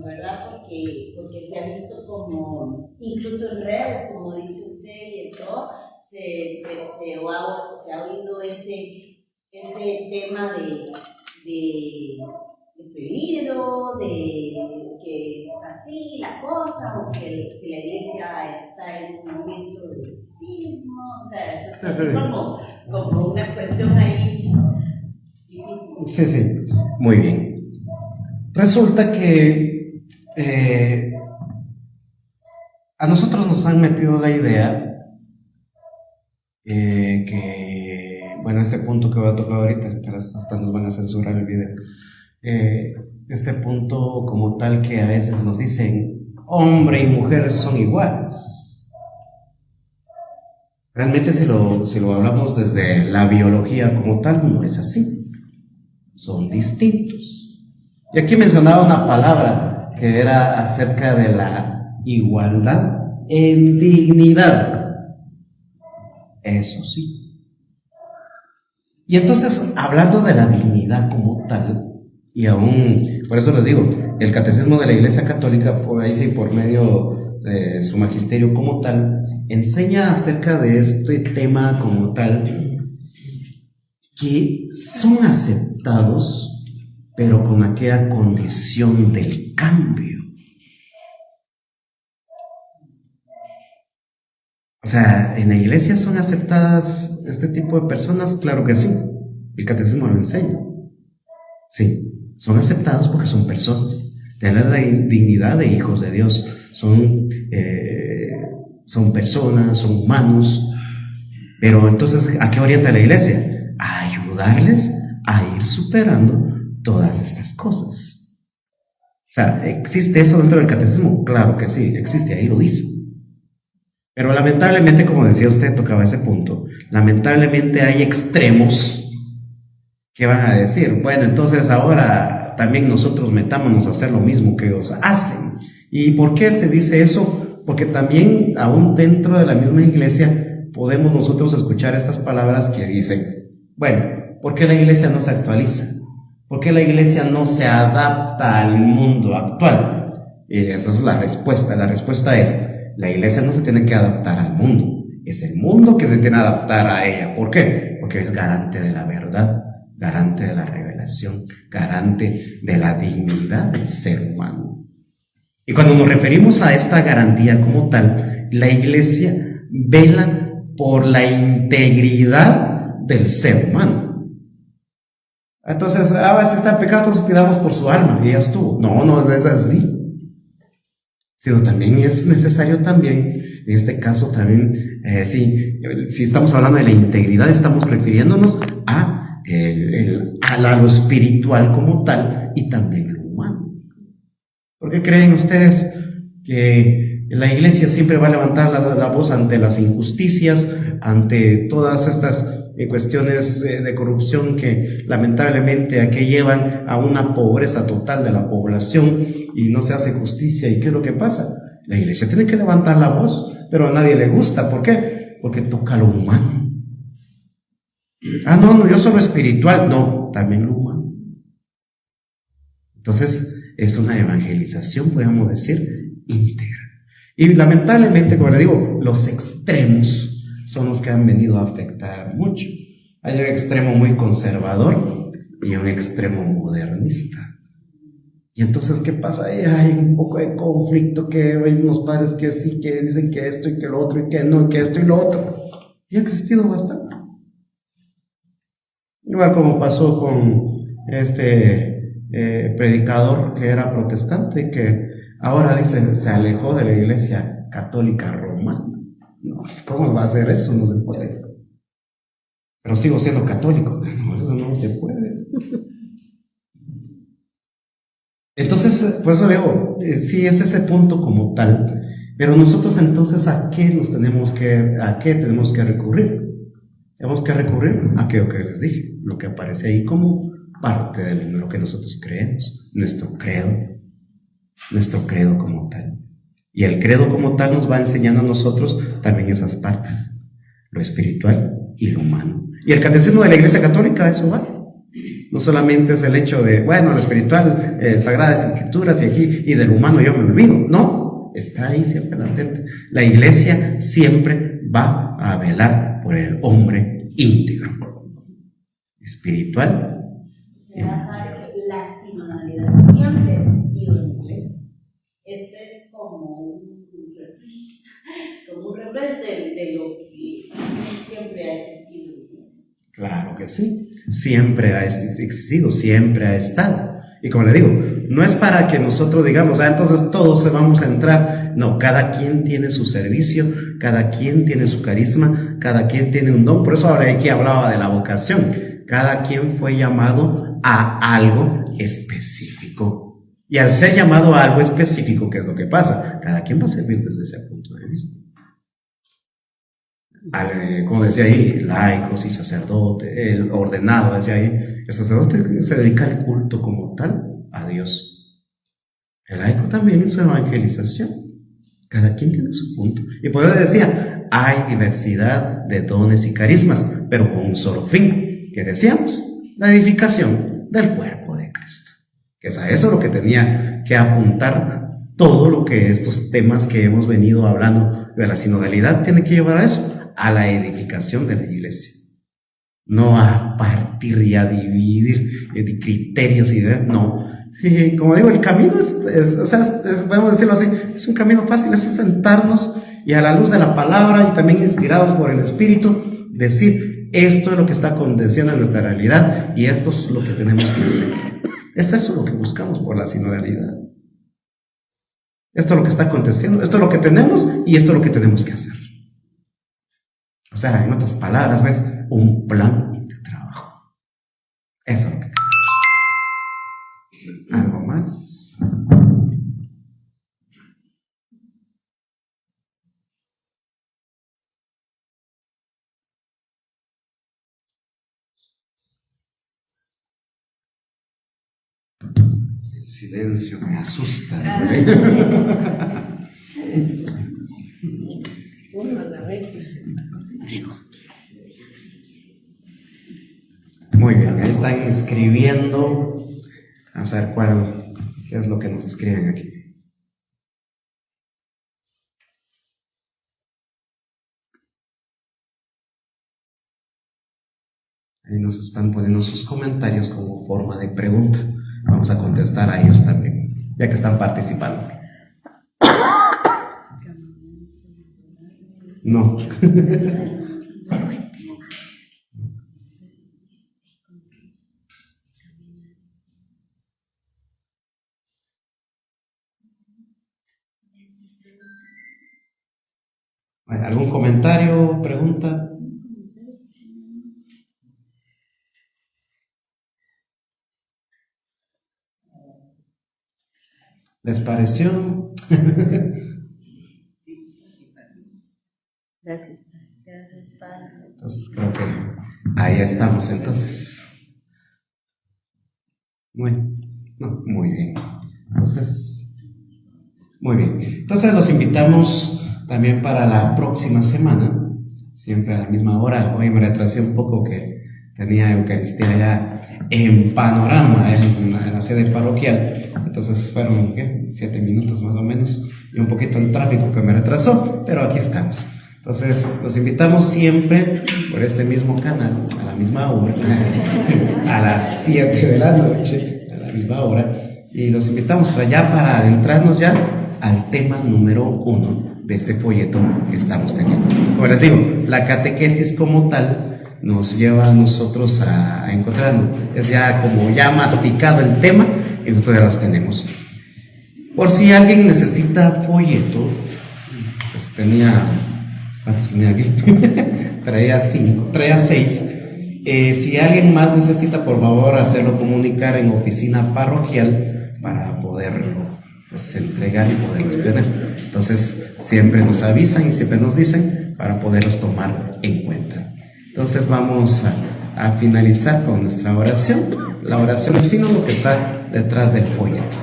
¿Verdad? Porque se ha visto como, incluso en redes, como dice usted, y en todo, se ha oído ese tema de peligro, de que es así la cosa, o que la iglesia está en un momento de sismo, o sea, eso es como una cuestión ahí difícil. Sí, muy bien. Resulta que a nosotros nos han metido la idea que, bueno, este punto que voy a tocar ahorita, hasta nos van a censurar el video, este punto como tal que a veces nos dicen, hombre y mujer son iguales. Realmente si lo hablamos desde la biología como tal, no es así, son distintos. Y aquí mencionaba una palabra que era acerca de la igualdad en dignidad. Eso sí. Y entonces, hablando de la dignidad como tal, y aún, por eso les digo, el Catecismo de la Iglesia Católica, por ahí sí, por medio de su magisterio como tal, enseña acerca de este tema como tal, que son aceptados, pero con aquella condición del cambio. O sea, ¿en la iglesia son aceptadas este tipo de personas? Claro que sí, el catecismo lo enseña. Sí, son aceptados porque son personas, tienen la dignidad de hijos de Dios, son personas, son humanos. Pero entonces, ¿a qué orienta la iglesia? A ayudarles a ir superando todas estas cosas. O sea, ¿existe eso dentro del catecismo? Claro que sí, existe, ahí lo dice. Pero lamentablemente, como decía usted, tocaba ese punto, lamentablemente hay extremos que van a decir, bueno, entonces ahora también nosotros metámonos a hacer lo mismo que ellos hacen. ¿Y por qué se dice eso? Porque también, aún dentro de la misma iglesia, podemos nosotros escuchar estas palabras que dicen, bueno, ¿por qué la iglesia no se actualiza? ¿Por qué la iglesia no se adapta al mundo actual? Y esa es la respuesta. La respuesta es, la iglesia no se tiene que adaptar al mundo. Es el mundo que se tiene que adaptar a ella. ¿Por qué? Porque es garante de la verdad, garante de la revelación, garante de la dignidad del ser humano. Y cuando nos referimos a esta garantía como tal, la iglesia vela por la integridad del ser humano. Entonces, si está pecado, entonces pidamos por su alma y ya estuvo. No es así. Sino también es necesario también, en este caso también, si estamos hablando de la integridad, estamos refiriéndonos a lo espiritual como tal y también lo humano. ¿Por qué creen ustedes que la iglesia siempre va a levantar la voz ante las injusticias, ante todas estas cuestiones de corrupción que lamentablemente aquí llevan a una pobreza total de la población y no se hace justicia? ¿Y qué es lo que pasa? La iglesia tiene que levantar la voz, pero a nadie le gusta. ¿Por qué? Porque toca lo humano. No, yo soy espiritual. No, también lo humano. Entonces es una evangelización, podríamos decir, íntegra. Y lamentablemente, como le digo, los extremos son los que han venido a afectar mucho. Hay un extremo muy conservador y un extremo modernista. Y entonces, ¿qué pasa? Hay un poco de conflicto, que hay unos padres que sí, que dicen que esto y que lo otro, y que no, que esto y lo otro. Y ha existido bastante. Igual como pasó con este predicador que era protestante, que ahora dice, se alejó de la iglesia católica romana. No, ¿cómo va a hacer eso? No se puede. Pero sigo siendo católico. No, eso no se puede. Entonces, por eso digo, sí es ese punto como tal, pero nosotros entonces ¿a qué tenemos que recurrir? Tenemos que recurrir a aquello que les dije, lo que aparece ahí como parte de lo que nosotros creemos, nuestro credo como tal. Y el credo como tal nos va enseñando a nosotros también esas partes, lo espiritual y lo humano. Y el catecismo de la Iglesia Católica, eso va. No solamente es el hecho de, bueno, lo espiritual, sagradas escrituras y aquí, y del humano yo me olvido. No, está ahí siempre latente. La Iglesia siempre va a velar por el hombre íntegro, espiritual. O sea, padre, la sinodalidad siempre ha existido en la Iglesia. Este es como un refresh de lo que siempre ha existido en la Iglesia. Claro que sí, siempre ha existido, siempre ha estado. Y como le digo, no es para que nosotros digamos, entonces todos se vamos a entrar. No, cada quien tiene su servicio, cada quien tiene su carisma, cada quien tiene un don. Por eso ahora aquí hablaba de la vocación. Cada quien fue llamado a algo específico. Y al ser llamado a algo específico, ¿qué es lo que pasa? Cada quien va a servir desde ese punto de vista. Como decía ahí, laicos y sacerdote, el ordenado, decía ahí, el sacerdote se dedica al culto como tal a Dios. El laico también en su evangelización. Cada quien tiene su punto. Y por eso decía, hay diversidad de dones y carismas, pero con un solo fin, que decíamos, la edificación del cuerpo de Cristo. Que es a eso lo que tenía que apuntar todo lo que estos temas que hemos venido hablando de la sinodalidad tiene que llevar a eso, a la edificación de la iglesia. No a partir y a dividir criterios y ideas, no. Sí, como digo, el camino podemos decirlo así, es un camino fácil, es sentarnos y a la luz de la palabra y también inspirados por el Espíritu, decir, esto es lo que está aconteciendo en nuestra realidad y esto es lo que tenemos que hacer. Es eso lo que buscamos por la sinodalidad. Esto es lo que está aconteciendo, esto es lo que tenemos y esto es lo que tenemos que hacer. O sea, en otras palabras, ¿ves? Un plan de trabajo. Eso es lo que queremos. ¿Algo más? El silencio me asusta. Muy bien, ahí están escribiendo. Vamos a ver qué es lo que nos escriben aquí. Ahí nos están poniendo sus comentarios como forma de pregunta. Vamos a contestar a ellos también, ya que están participando. No. ¿Algún comentario, pregunta? ¿Les pareció? Gracias. Gracias, padre. Entonces creo que ahí estamos entonces. Muy bien. Entonces, muy bien. Entonces los invitamos también para la próxima semana, siempre a la misma hora. Hoy me retrasé un poco que tenía Eucaristía ya en Panorama, en la sede parroquial. Entonces fueron 7 minutos más o menos y un poquito el tráfico que me retrasó, pero aquí estamos. Entonces los invitamos siempre por este mismo canal, a la misma hora, a las 7 de la noche, a la misma hora, y los invitamos para adentrarnos ya al tema número 1 de este folleto que estamos teniendo. Como les digo, la catequesis como tal nos lleva a nosotros a encontrarnos, es ya como ya masticado el tema y nosotros ya los tenemos. Por si alguien necesita folleto, pues ¿cuántos tenía aquí? traía 6. Si alguien más necesita, por favor, hacerlo comunicar en oficina parroquial para poderlo entregar y poderlos tener. Entonces siempre nos avisan y siempre nos dicen para poderlos tomar en cuenta. Entonces vamos a finalizar con nuestra oración, la oración del sínodo que está detrás del folleto.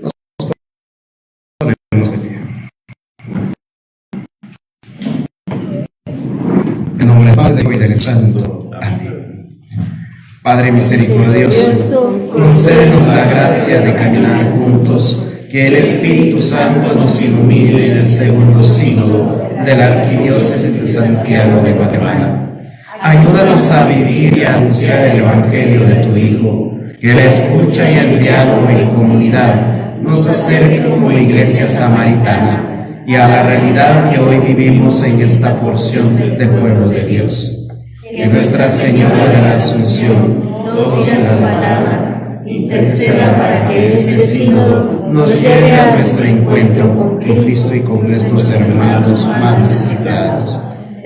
Nos ponemos de pie. En nombre del Padre y del Santo. Amén. Padre misericordioso, concédenos la gracia de caminar juntos, que el Espíritu Santo nos ilumine en el segundo sínodo de la Arquidiócesis de Santiago de Guatemala. Ayúdanos a vivir y a anunciar el Evangelio de tu Hijo, que la escucha y el diálogo en comunidad nos acerquen como iglesia samaritana y a la realidad que hoy vivimos en esta porción del pueblo de Dios. Que Nuestra Señora de la Asunción, doce de la palabra, interceda para que este sínodo nos lleve a nuestro encuentro con Cristo y con nuestros hermanos más necesitados.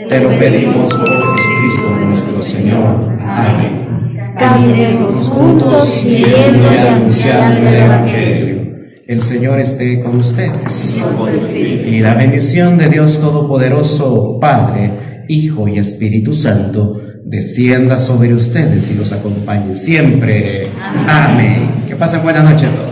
Te lo pedimos por Jesucristo nuestro Señor. Amén. Caminemos juntos viviendo y anunciando el Evangelio. El Señor esté con ustedes. Y la bendición de Dios Todopoderoso, Padre, Hijo y Espíritu Santo, descienda sobre ustedes y los acompañe siempre. Amén. Que pasen buena noche a todos.